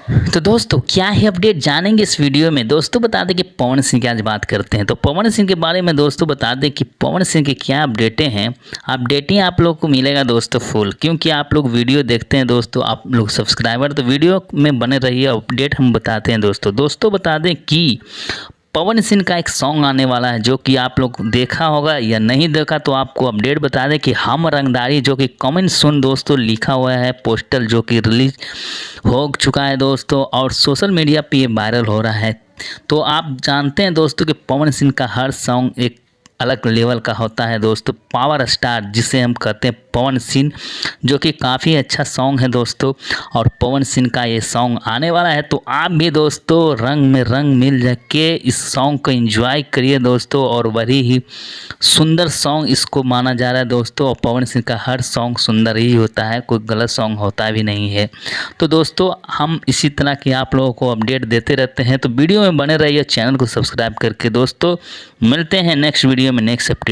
तो दोस्तों क्या है अपडेट जानेंगे इस वीडियो में। दोस्तों बता दें कि पवन सिंह की आज बात करते हैं। तो पवन सिंह के बारे में दोस्तों बता दें कि पवन सिंह की क्या अपडेटें हैं। अपडेटें आप लोग को मिलेगा दोस्तों फुल, क्योंकि आप लोग वीडियो देखते हैं दोस्तों, आप लोग सब्सक्राइबर, तो वीडियो में बने रहिए। अपडेट हम बताते हैं दोस्तों बता दें कि पवन सिंह का एक सॉन्ग आने वाला है, जो कि आप लोग देखा होगा या नहीं देखा तो आपको अपडेट बता दें कि हम रंगदारी, जो कि कमेंट सुन दोस्तों लिखा हुआ है पोस्टर, जो कि रिलीज हो चुका है दोस्तों और सोशल मीडिया पे ये वायरल हो रहा है। तो आप जानते हैं दोस्तों कि पवन सिंह का हर सॉन्ग एक अलग लेवल का होता है दोस्तों। पावर स्टार जिसे हम कहते हैं पवन सिंह, जो कि काफ़ी अच्छा सॉन्ग है दोस्तों, और पवन सिंह का ये सॉन्ग आने वाला है। तो आप भी दोस्तों रंग में रंग मिल के इस सॉन्ग को एंजॉय करिए दोस्तों, और बड़ी ही सुंदर सॉन्ग इसको माना जा रहा है दोस्तों। और पवन सिंह का हर सॉन्ग सुंदर ही होता है, कोई गलत सॉन्ग होता भी नहीं है। तो दोस्तों हम इसी तरह की आप लोगों को अपडेट देते रहते हैं, तो वीडियो में बने रहिए, चैनल को सब्सक्राइब करके। दोस्तों मिलते हैं नेक्स्ट वीडियो में नेक्स्ट अपडेट।